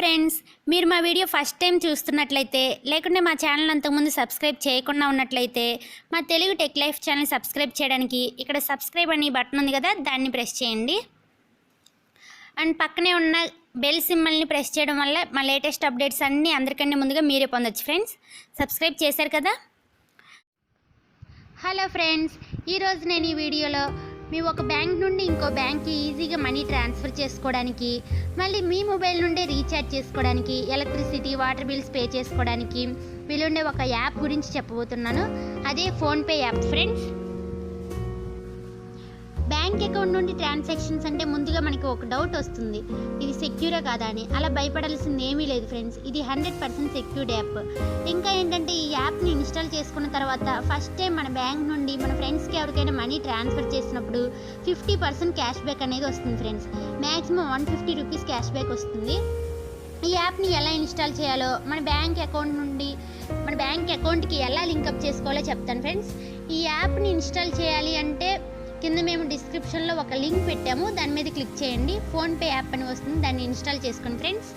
Friends, మీరు మా video first time చూస్తున్నట్లయితే లేకుంటే మా ఛానల్ అంతకుముందు సబ్స్క్రైబ్ చేయకుండా ఉన్నట్లయితే మా Telugu tech life channel subscribe చేయడానికి ఇక్కడ సబ్స్క్రైబ్ అని బటన్ ఉంది కదా, దాన్ని ప్రెస్ చేయండి. అండ్ పక్కనే ఉన్న బెల్ సింబల్ని ప్రెస్ చేయడం వల్ల మా లేటెస్ట్ అప్డేట్స్ అన్నీ అందరికంటే ముందుగా మీరే పొందొచ్చు. ఫ్రెండ్స్, సబ్స్క్రైబ్ చేశారు కదా. హలో ఫ్రెండ్స్, ఈరోజు నేను ఈ వీడియోలో మీ ఒక బ్యాంక్ నుండి ఇంకో బ్యాంక్కి ఈజీగా మనీ ట్రాన్స్ఫర్ చేసుకోవడానికి, మళ్ళీ మీ మొబైల్ నుండే రీఛార్జ్ చేసుకోవడానికి, ఎలక్ట్రిసిటీ వాటర్ బిల్స్ పే చేసుకోవడానికి వీలుండే ఒక యాప్ గురించి చెప్పబోతున్నాను. అదే PhonePe app. Friends, bank account నుండి ట్రాన్సాక్షన్స్ అంటే ముందుగా మనకి ఒక డౌట్ వస్తుంది, ఇది సెక్యూరా కాదా అని. అలా భయపడాల్సింది ఏమీ లేదు ఫ్రెండ్స్, ఇది 100% సెక్యూర్డ్ యాప్. ఇంకా ఏంటంటే ఈ యాప్ని ఇన్స్టాల్ చేసుకున్న తర్వాత ఫస్ట్ టైం మన బ్యాంక్ నుండి మన ఫ్రెండ్స్కి ఎవరికైనా మనీ ట్రాన్స్ఫర్ చేసినప్పుడు 50% క్యాష్ బ్యాక్ అనేది వస్తుంది friends. Maximum 150 rupees cash back వస్తుంది. ఈ యాప్ని ఎలా ఇన్స్టాల్ చేయాలో, మన బ్యాంక్ అకౌంట్కి ఎలా లింకప్ చేసుకోవాలో చెప్తాను ఫ్రెండ్స్. ఈ యాప్ని ఇన్స్టాల్ చేయాలి అంటే కింద మేము డిస్క్రిప్షన్లో ఒక లింక్ పెట్టాము, దాని మీద క్లిక్ చేయండి. ఫోన్పే యాప్ అని వస్తుంది, దాన్ని ఇన్స్టాల్ చేసుకోండి ఫ్రెండ్స్.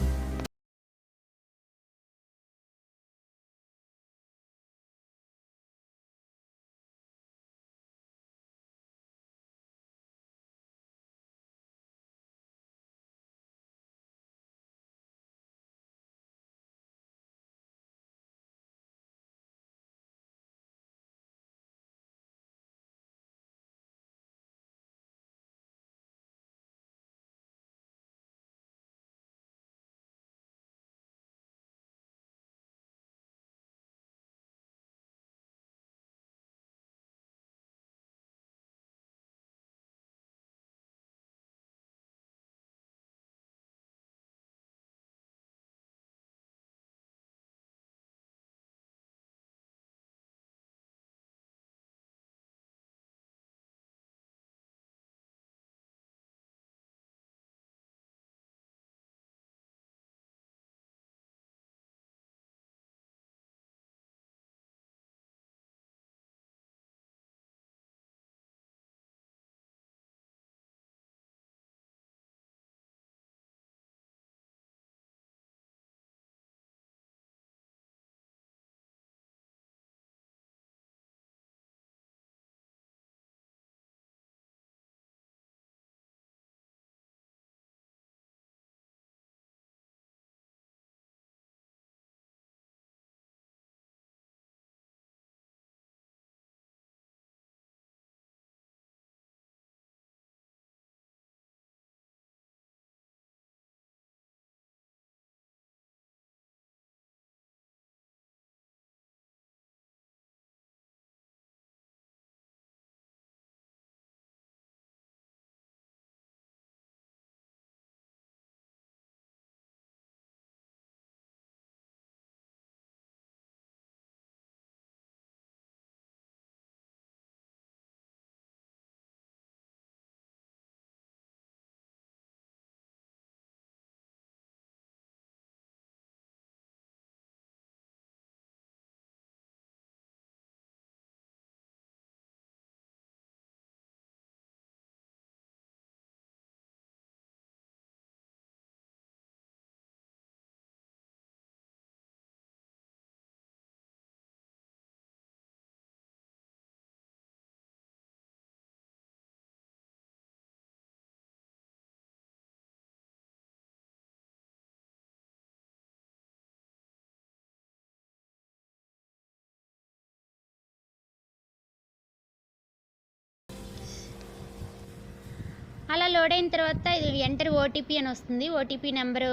అలా లోడ్ అయిన తర్వాత ఇది ఎంటర్ ఓటీపీ అని వస్తుంది. ఓటీపీ నెంబరు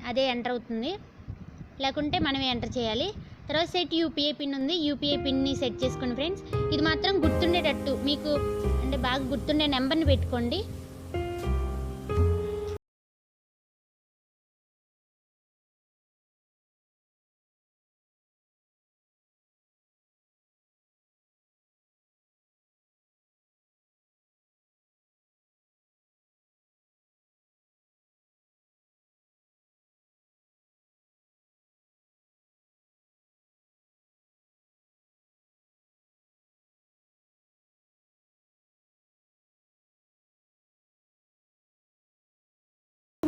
అదే ఎంటర్ అవుతుంది, లేకుంటే మనమే ఎంటర్ చేయాలి. తర్వాత సెట్ యూపీఐ పిన్ ఉంది, యూపీఐ పిన్ని సెట్ చేసుకోండి ఫ్రెండ్స్. ఇది మాత్రం గుర్తుండేటట్టు మీకు అంటే బాగా గుర్తుండే నెంబర్ని పెట్టుకోండి.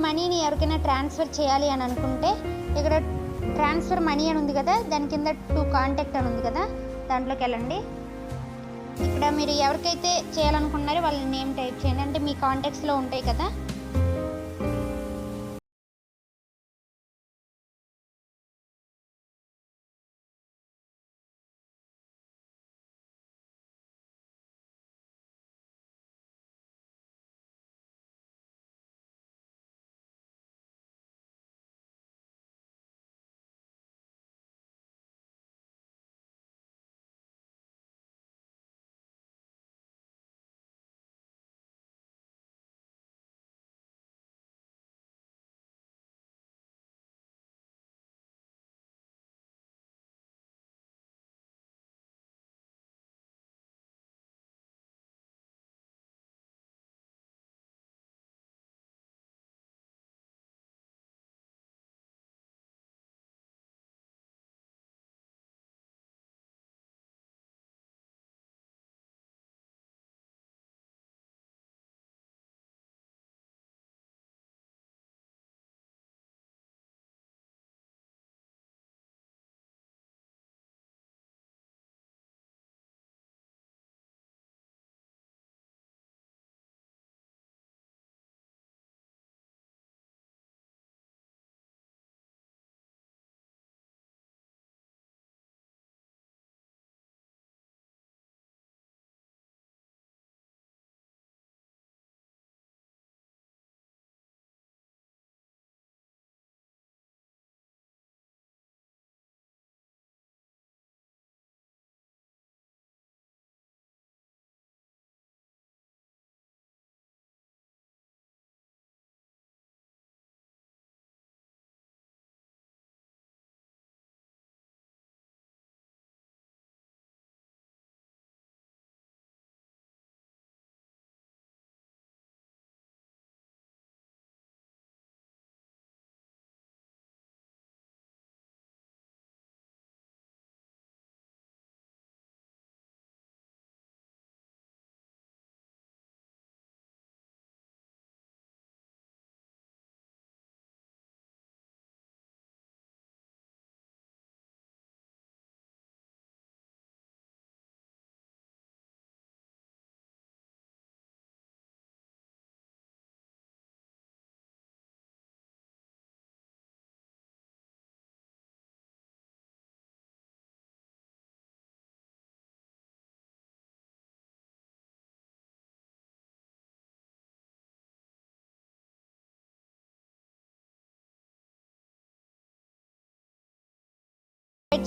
మనీని ఎవరికైనా ట్రాన్స్ఫర్ చేయాలి అని అనుకుంటే ఇక్కడ ట్రాన్స్ఫర్ మనీ అని ఉంది కదా, దాని కింద టు కాంటాక్ట్ అని ఉంది కదా, దాంట్లోకి వెళ్ళండి. ఇక్కడ మీరు ఎవరికైతే చేయాలనుకున్నారో వాళ్ళ నేమ్ టైప్ చేయండి, అంటే మీ కాంటాక్ట్స్లో ఉంటాయి కదా.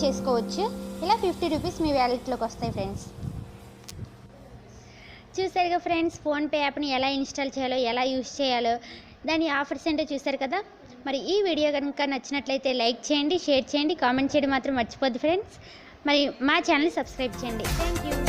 చేసుకోవచ్చు. ఇలా 50 రూపీస్ మీ వ్యాలెట్లోకి వస్తాయి ఫ్రెండ్స్. చూసారుగా ఫ్రెండ్స్, ఫోన్పే యాప్ని ఎలా ఇన్స్టాల్ చేయాలో, ఎలా యూస్ చేయాలో, దాని ఆఫర్స్ ఏంటో చూసారు కదా. మరి ఈ వీడియో కనుక నచ్చినట్లయితే లైక్ చేయండి, షేర్ చేయండి, కామెంట్ చేయడం మాత్రం మర్చిపోద్దు ఫ్రెండ్స్. మరి మా ఛానల్ని సబ్స్క్రైబ్ చేయండి. Thank you.